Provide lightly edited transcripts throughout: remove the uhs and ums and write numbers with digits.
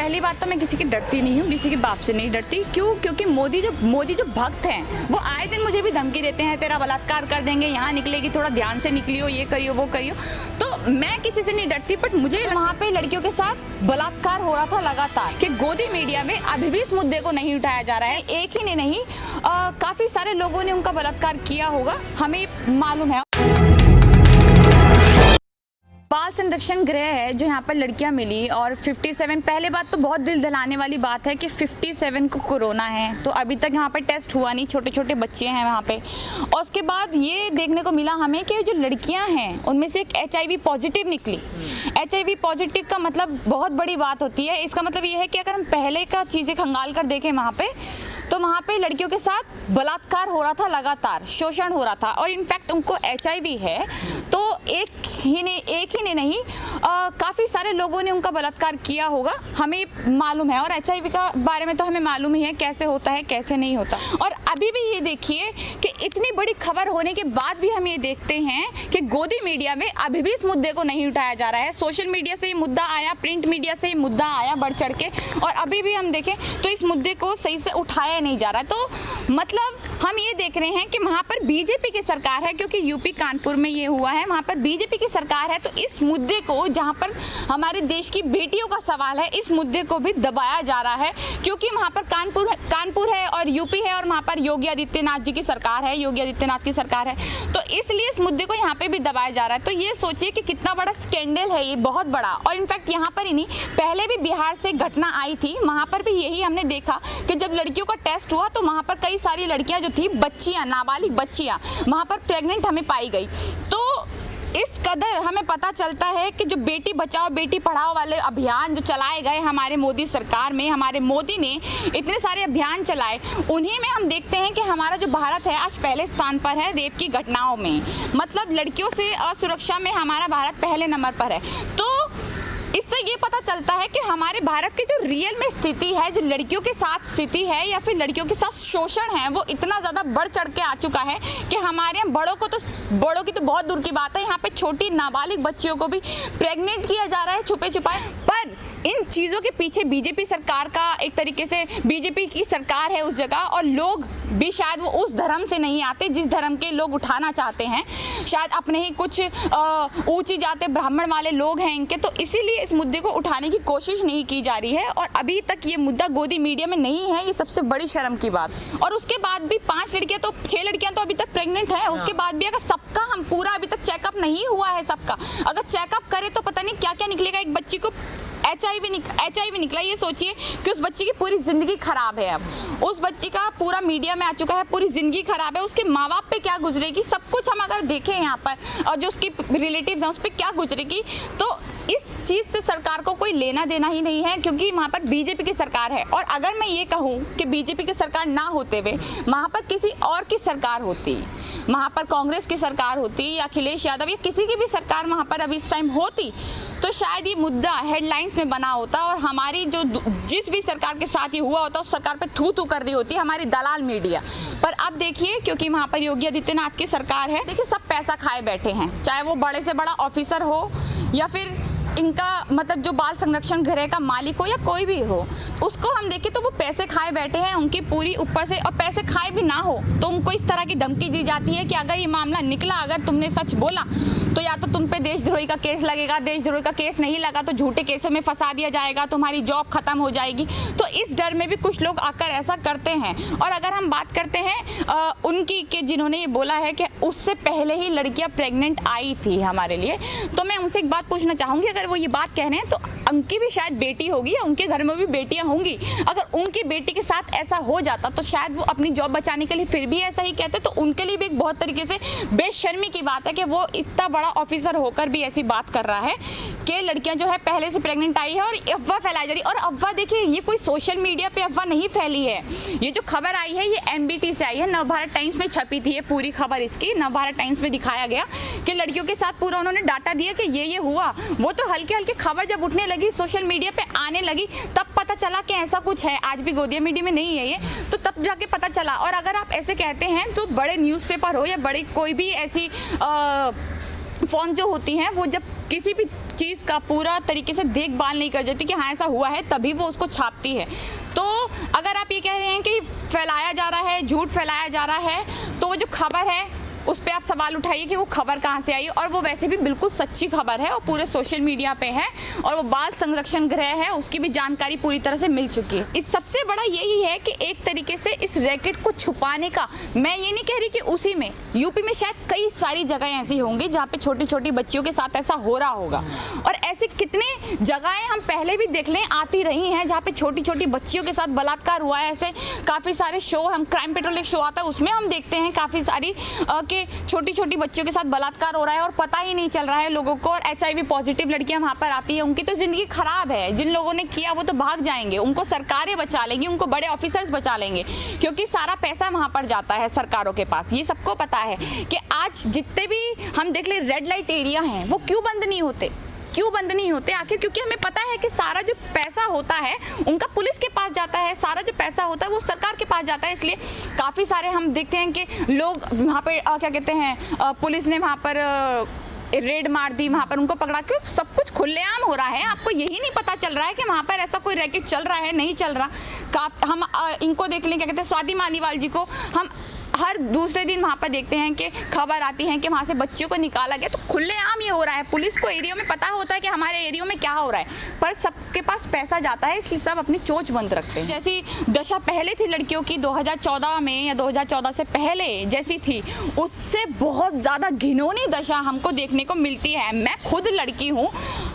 पहली बात तो मैं किसी की डरती नहीं हूँ, किसी के बाप से नहीं डरती। क्यों? क्योंकि मोदी जो भक्त हैं वो आए दिन मुझे भी धमकी देते हैं, तेरा बलात्कार कर देंगे, यहाँ निकलेगी, थोड़ा ध्यान से निकलियो, ये करियो वो करियो। तो मैं किसी से नहीं डरती, बट मुझे वहाँ पे लड़कियों के साथ बलात्कार हो रहा था लगातार कि गोदी मीडिया में अभी भी इस मुद्दे को नहीं उठाया जा रहा है। एक ही ने नहीं, काफ़ी सारे लोगों ने उनका बलात्कार किया होगा, हमें मालूम है। बाल संरक्षण गृह है जो यहाँ पर लड़कियाँ मिली और 57, पहले बात तो बहुत दिल दहलाने वाली बात है कि 57 को कोरोना है, तो अभी तक यहाँ पर टेस्ट हुआ नहीं, छोटे छोटे बच्चे हैं वहाँ पे। और उसके बाद ये देखने को मिला हमें कि जो लड़कियाँ हैं उनमें से एक HIV पॉजिटिव निकली। HIV पॉजिटिव का मतलब बहुत बड़ी बात होती है। इसका मतलब ये है कि अगर हम पहले का चीज़ें खंगाल कर देखें वहाँ पे, तो वहाँ पे लड़कियों के साथ बलात्कार हो रहा था लगातार, शोषण हो रहा था। और इनफैक्ट उनको HIV है, तो एक ही ने नहीं, काफ़ी सारे लोगों ने उनका बलात्कार किया होगा, हमें मालूम है। और HIV का बारे में तो हमें मालूम ही है कैसे होता है कैसे नहीं होता। और अभी भी ये देखिए कि इतनी बड़ी खबर होने के बाद भी हम ये देखते हैं कि गोदी मीडिया में अभी भी इस मुद्दे को नहीं उठाया जा रहा है। सोशल मीडिया से ये मुद्दा आया, प्रिंट मीडिया से ये मुद्दा आया बढ़ चढ़ के, और अभी भी हम देखें तो इस मुद्दे को सही से उठाया नहीं जा रहा है। तो मतलब हम ये देख रहे हैं कि वहाँ पर बीजेपी की सरकार है, क्योंकि यूपी कानपुर में ये हुआ है, वहाँ पर बीजेपी की सरकार है, तो इस मुद्दे को, जहाँ पर हमारे देश की बेटियों का सवाल है, इस मुद्दे को भी दबाया जा रहा है। क्योंकि वहाँ पर कानपुर है और यूपी है, और वहाँ पर योगी आदित्यनाथ जी की सरकार है, योगी आदित्यनाथ की सरकार है, तो इसलिए इस मुद्दे को यहाँ पे भी दबाया जा रहा है। तो ये सोचिए कि कितना बड़ा स्कैंडल है ये, बहुत बड़ा। और इनफैक्ट यहाँ पर ही नहीं, पहले भी बिहार से घटना आई थी, वहाँ पर भी यही हमने देखा कि जब लड़कियों का टेस्ट हुआ तो वहाँ पर कई सारी लड़कियाँ जो थी, बच्चियाँ, नाबालिग बच्चियाँ वहाँ पर प्रेग्नेंट हमें पाई गई। तो इस कदर हमें पता चलता है कि जो बेटी बचाओ बेटी पढ़ाओ वाले अभियान जो चलाए गए हमारे मोदी सरकार में, हमारे मोदी ने इतने सारे अभियान चलाए, उन्हीं में हम देखते हैं कि हमारा जो भारत है आज पहले स्थान पर है रेप की घटनाओं में। मतलब लड़कियों से असुरक्षा में हमारा भारत पहले नंबर पर है। तो इससे ये पता चलता है कि हमारे भारत की जो रियल में स्थिति है, जो लड़कियों के साथ स्थिति है या फिर लड़कियों के साथ शोषण है, वो इतना ज़्यादा बढ़ चढ़ के आ चुका है कि हमारे यहाँ बड़ों की तो बहुत दूर की बात है, यहाँ पे छोटी नाबालिग बच्चियों को भी प्रेग्नेंट किया जा रहा है छुपे छुपाए। पर इन चीज़ों के पीछे बीजेपी सरकार का, एक तरीके से बीजेपी की सरकार है उस जगह, और लोग भी शायद वो उस धर्म से नहीं आते जिस धर्म के लोग उठाना चाहते हैं, शायद अपने ही कुछ ऊंची जाते ब्राह्मण वाले लोग हैं इनके, तो इसीलिए इस मुद्दे को उठाने की कोशिश नहीं की जा रही है। और अभी तक ये मुद्दा गोदी मीडिया में नहीं है, ये सबसे बड़ी शर्म की बात। और उसके बाद भी 6 लड़कियां तो अभी तक प्रेग्नेंट हैं, उसके बाद भी अगर सबका हम पूरा अभी तक चेकअप नहीं हुआ है सबका, अगर चेकअप करें तो पता नहीं क्या क्या निकलेगा। एक बच्ची को HIV निकला, ये सोचिए कि उस बच्ची की पूरी ज़िंदगी ख़राब है। अब उस बच्ची का पूरा मीडिया में आ चुका है, पूरी ज़िंदगी ख़राब है, उसके माँ बाप पे क्या गुजरेगी, सब कुछ हम अगर देखें यहाँ पर, और जो उसकी रिलेटिव्स हैं उस पर क्या गुजरेगी। तो इस चीज़ से सरकार को कोई लेना देना ही नहीं है, क्योंकि वहाँ पर बीजेपी की सरकार है। और अगर मैं ये कहूँ कि बीजेपी की सरकार ना होते हुए वहाँ पर किसी और की सरकार होती, वहाँ पर कांग्रेस की सरकार होती या अखिलेश यादव या किसी की भी सरकार वहाँ पर अभी इस टाइम होती, तो शायद ये मुद्दा हेडलाइंस में बना होता और हमारी जिस भी सरकार के साथ ये हुआ होता उस सरकार पे थू थू कर रही होती हमारी दलाल मीडिया। पर अब देखिए, क्योंकि वहाँ पर योगी आदित्यनाथ की सरकार है, देखिए सब पैसा खाए बैठे हैं, चाहे वो बड़े से बड़ा ऑफिसर हो या फिर इनका मतलब जो बाल संरक्षण गृह का मालिक हो या कोई भी हो, उसको हम देखें तो वो पैसे खाए बैठे हैं उनकी पूरी ऊपर से। और पैसे खाए भी ना हो तो उनको इस तरह की धमकी दी जाती है कि अगर ये मामला निकला, अगर तुमने सच बोला तो या तो तुम पे देशद्रोही का केस लगेगा, देशद्रोही का केस नहीं लगा तो झूठे केसों में फंसा दिया जाएगा, तुम्हारी जॉब खत्म हो जाएगी। तो इस डर में भी कुछ लोग आकर ऐसा करते हैं। और अगर हम बात करते हैं उनकी कि जिन्होंने ये बोला है कि उससे पहले ही लड़कियां प्रेग्नेंट आई थी हमारे लिए, तो मैं उनसे एक बात पूछना चाहूँगी, अगर वो ये बात कह रहे हैं तो उनकी भी शायद बेटी होगी या उनके घर में भी बेटियां होंगी। अगर उनकी बेटी के साथ ऐसा हो जाता तो शायद वो अपनी जॉब बचाने के लिए फिर भी ऐसा ही कहते, तो उनके लिए भी एक बहुत तरीके से बेशर्मी की बात है कि वो इतना बड़ा ऑफिसर होकर भी ऐसी बात कर रहा है कि लड़कियां जो है पहले से प्रेग्नेंट आई है और अफवाह फैलाई जा रही है। और अफवाह देखिए, ये कोई सोशल मीडिया पे अफवाह नहीं फैली है, ये जो खबर आई है ये MBT से आई है, नवभारत टाइम्स में छपी थी ये पूरी खबर इसकी, नवभारत टाइम्स में दिखाया गया कि लड़कियों के साथ पूरा उन्होंने डाटा दिया कि ये हुआ। वो तो हल्के हल्के खबर जब उठने लगी, सोशल मीडिया पे आने लगी, तब पता चला कि ऐसा कुछ है। आज भी गोदिया मीडिया में नहीं है ये, तो तब जाके पता चला। और अगर आप ऐसे कहते हैं तो बड़े न्यूज़पेपर हो या बड़ी कोई भी ऐसी फॉर्म जो होती हैं, वो जब किसी भी चीज़ का पूरा तरीके से देखभाल नहीं कर जाती कि हाँ ऐसा हुआ है, तभी वो उसको छापती है। तो अगर आप ये कह रहे हैं कि फैलाया जा रहा है, झूठ फैलाया जा रहा है, तो वो जो खबर है उस पर आप सवाल उठाइए कि वो खबर कहाँ से आई, और वो वैसे भी बिल्कुल सच्ची खबर है और पूरे सोशल मीडिया पे है, और वो बाल संरक्षण गृह है, उसकी भी जानकारी पूरी तरह से मिल चुकी है। इस सबसे बड़ा यही है कि एक तरीके से इस रैकेट को छुपाने का, मैं ये नहीं कह रही कि उसी में, यूपी में शायद कई सारी जगह ऐसी होंगी जहाँ पे छोटी छोटी बच्चियों के साथ ऐसा हो रहा होगा, और ऐसी कितनी जगहें हम पहले भी देख लें आती रही हैं जहाँ पे छोटी छोटी बच्चियों के साथ बलात्कार हुआ है। ऐसे काफ़ी सारे शो, हम क्राइम पेट्रोल एक शो आता है उसमें हम देखते हैं काफ़ी सारी कि छोटी छोटी बच्चियों के साथ बलात्कार हो रहा है और पता ही नहीं चल रहा है लोगों को। और HIV पॉजिटिव लड़कियां वहां पर आती है, उनकी तो जिंदगी खराब है। जिन लोगों ने किया वो तो भाग जाएंगे, उनको सरकारें बचा लेंगी, उनको बड़े ऑफिसर्स बचा लेंगे, क्योंकि सारा पैसा वहां पर जाता है सरकारों के पास। ये सबको पता है कि आज जितने भी हम देख ले रेड लाइट एरिया हैं वो क्यों बंद नहीं होते, क्यों बंद नहीं होते आखिर? क्योंकि हमें पता है कि सारा जो पैसा होता है उनका पुलिस के पास जाता है, सारा जो पैसा होता है वो सरकार के पास जाता है। इसलिए काफ़ी सारे हम देखते हैं कि लोग वहाँ पे क्या कहते हैं, पुलिस ने वहाँ पर रेड मार दी, वहाँ पर उनको पकड़ा, क्यों? सब कुछ खुलेआम हो रहा है। आपको यही नहीं पता चल रहा है कि वहाँ पर ऐसा कोई रैकेट चल रहा है, नहीं चल रहा। हम इनको देख लें, क्या कहते हैं, स्वाति मालीवाल जी को हम हर दूसरे दिन वहाँ पर देखते हैं कि खबर आती है कि वहाँ से बच्चियों को निकाला गया। तो खुलेआम ये हो रहा है। पुलिस को एरिया में पता होता है कि हमारे एरिया में क्या हो रहा है, पर सबके पास पैसा जाता है, इसलिए सब अपनी चोंच बंद रखते हैं। जैसी दशा पहले थी लड़कियों की 2014 में या 2014 से पहले जैसी थी, उससे बहुत ज़्यादा घिनौनी दशा हमको देखने को मिलती है। मैं खुद लड़की हूँ,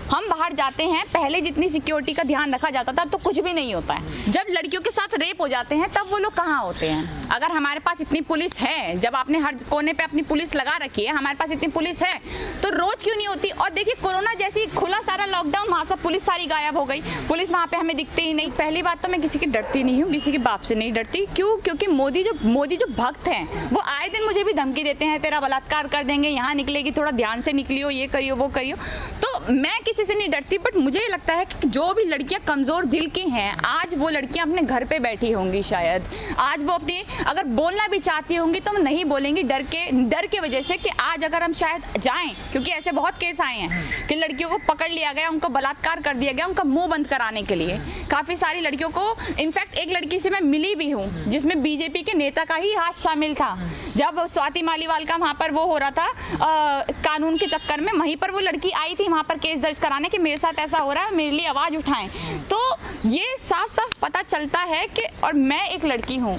हम बाहर जाते हैं, पहले जितनी सिक्योरिटी का ध्यान रखा जाता था अब तो कुछ भी नहीं होता है। जब लड़कियों के साथ रेप हो जाते हैं तब वो लोग कहाँ होते हैं? अगर हमारे पास इतनी पुलिस है, जब आपने हर कोने पे अपनी पुलिस लगा रखी है, हमारे पास इतनी पुलिस है, तो रोज क्यों नहीं होती? और देखिए कोरोना जैसी खुला सारा लॉकडाउन, वहाँ सब पुलिस सारी गायब हो गई, पुलिस वहाँ पे हमें दिखती ही नहीं। पहली बात तो मैं किसी की डरती नहीं हूँ, किसी के बाप से नहीं डरती। क्यों? क्योंकि मोदी जो भक्त हैं वो आए दिन मुझे भी धमकी देते हैं, तेरा बलात्कार कर देंगे, यहाँ निकलेगी, थोड़ा ध्यान से निकलियो, ये करियो वो करियो। तो मैं किसी से नहीं डरती, बट मुझे ये लगता है कि जो भी लड़कियाँ कमज़ोर दिल की हैं, आज वो लड़कियाँ अपने घर पर बैठी होंगी, शायद आज वो अपनी अगर बोलना भी चाहती होंगी तो नहीं बोलेंगी डर के वजह से कि आज अगर हम शायद जाएं, क्योंकि ऐसे बहुत केस आए हैं कि लड़कियों को पकड़ लिया गया, उनको बलात्कार कर दिया गया, उनका मुंह बंद कराने के लिए। काफ़ी सारी लड़कियों को, इनफैक्ट एक लड़की से मैं मिली भी हूँ जिसमें बीजेपी के नेता का ही हाथ शामिल था। जब स्वाति मालीवाल का वहाँ पर वो हो रहा था कानून के चक्कर में, वहीं पर वो लड़की आई थी वहाँ पर केस दर्ज कराने कि मेरे साथ ऐसा हो रहा है, मेरे लिए आवाज़ उठाएं। तो ये साफ साफ पता चलता है कि, और मैं एक लड़की हूँ,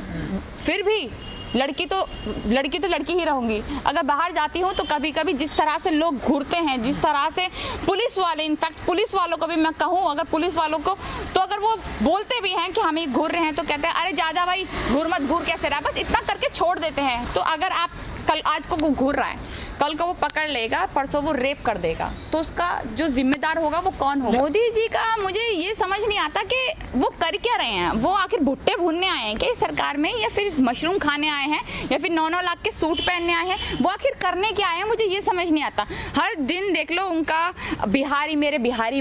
फिर भी लड़की तो लड़की ही रहूंगी। अगर बाहर जाती हूँ तो कभी कभी जिस तरह से लोग घूरते हैं, जिस तरह से पुलिस वाले, इनफैक्ट पुलिस वालों को भी मैं कहूँ, अगर पुलिस वालों को, तो अगर वो बोलते भी हैं कि हम ये घूर रहे हैं तो कहते हैं अरे जा भाई, घूर मत, घूर कैसे रहा, बस इतना करके छोड़ देते हैं। तो अगर आप कल आज को घूर रहा है, कल को वो पकड़ लेगा, परसों वो रेप कर देगा, तो उसका जो जिम्मेदार होगा वो कौन होगा? मोदी जी का मुझे ये समझ नहीं आता कि वो कर क्या रहे हैं। वो आखिर भुट्टे भूनने आए हैं क्या इस सरकार में, या फिर मशरूम खाने आए हैं, या फिर 9-9 लाख के सूट पहनने आए हैं? वो आखिर करने क्या आए हैं, मुझे ये समझ नहीं आता। हर दिन देख लो उनका मेरे बिहारी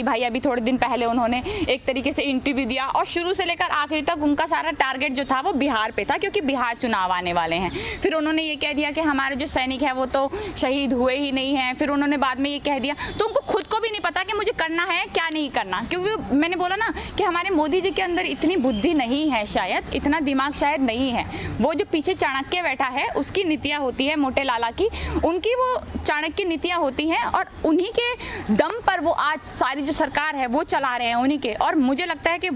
भाई अभी थोड़े दिन पहले उन्होंने एक तरीके से इंटरव्यू दिया, और शुरू से लेकर आखिरी तक उनका सारा टारगेट जो था वो बिहार पे था, क्योंकि बिहार चुनाव आने वाले हैं। फिर उन्होंने ये कह दिया कि हमारे जो सैनिक है वो तो शहीद हुए ही नहीं हैं। फिर उन्होंने बाद में ये कह दिया, तो उनको खुद को भी नहीं पता कि मुझे करना है क्या नहीं करना, क्योंकि मैंने बोला ना कि हमारे मोदी जी के अंदर इतनी बुद्धि नहीं है, शायद इतना दिमाग शायद नहीं है। वो जो पीछे चाणक्य बैठा है उसकी नीतियाँ होती है, मोटे लाला की, उनकी वो चाणक्य नीतियाँ होती हैं, और उन्हीं के दम पर वो आज सारी जो सरकार है वो चला रहे हैं, उन्हीं के। और मुझे लगता है कि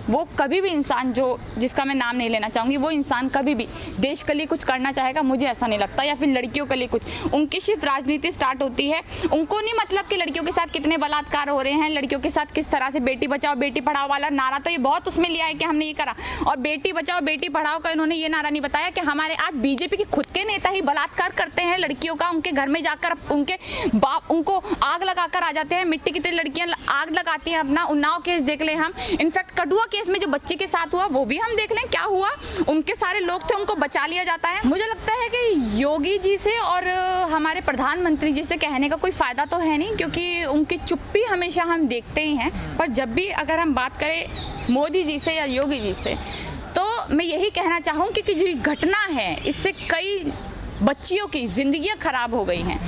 वो कभी भी इंसान जो जिसका मैं नाम नहीं लेना चाहूँगी, वो इंसान कभी भी देश के लिए कुछ करना चाहेगा, मुझे ऐसा नहीं लगता, या फिर लड़कियों के लिए कुछ। उनकी सिर्फ राजनीति स्टार्ट होती है, उनको नहीं मतलब कि लड़कियों के साथ कितने बलात्कार हो रहे हैं, लड़कियों के साथ किस तरह से बेटी बचाओ बेटी पढ़ाओ वाला नारा तो ये बहुत उसमें लिया है कि हमने ये करा, और बेटी बचाओ बेटी पढ़ाओ का इन्होंने ये नारा नहीं बताया कि हमारे आज बीजेपी के खुद के नेता ही बलात्कार करते हैं लड़कियों का, उनके घर में जाकर उनके बाप उनको आग लगाकर आ जाते हैं। मिट्टी की तेल लड़कियां आग लगाती हैं अपना। उन्नाव केस देख लें हम, इनफैक्ट कठुआ केस में जो बच्चे के साथ हुआ वो भी हम देख लें क्या हुआ, उनके सारे लोग थे, उनको बचा लिया जाता है। मुझे लगता है कि योगी जी से और हमारे प्रधानमंत्री जी से कहने का कोई फ़ायदा तो है नहीं, क्योंकि उनकी चुप्पी हमेशा हम देखते ही हैं। पर जब भी अगर हम बात करें मोदी जी से या योगी जी से, तो मैं यही कहना चाहूँगी कि जो घटना है इससे कई बच्चियों की ज़िंदगियाँ ख़राब हो गई हैं।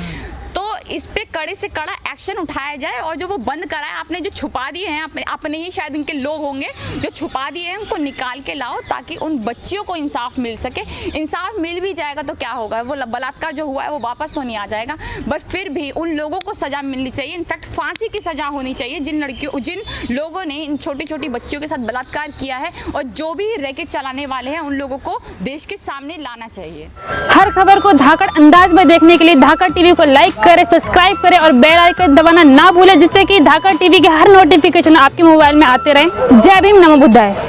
तो इस पे कड़े से कड़ा एक्शन उठाया जाए और जो वो बंद कराए, आपने जो छुपा दिए हैं, अपने ही शायद उनके लोग होंगे जो छुपा दिए हैं, उनको निकाल के लाओ ताकि उन बच्चियों को इंसाफ मिल सके। इंसाफ मिल भी जाएगा तो क्या होगा, वो बलात्कार जो हुआ है वो वापस तो नहीं आ जाएगा, बट फिर भी उन लोगों को सजा मिलनी चाहिए। इनफैक्ट फांसी की सजा होनी चाहिए जिन लोगों ने इन छोटी छोटी बच्चियों के साथ बलात्कार किया है, और जो भी रैकेट चलाने वाले हैं उन लोगों को देश के सामने लाना चाहिए। हर खबर को धाकड़ अंदाज में देखने के लिए धाकड़ टीवी को लाइक करें, सब्सक्राइब करें और बेल आइकन दबाना ना भूलें, जिससे कि धाकड़ टीवी के हर नोटिफिकेशन आपके मोबाइल में आते रहें। जय भीम, नमो बुद्धाय।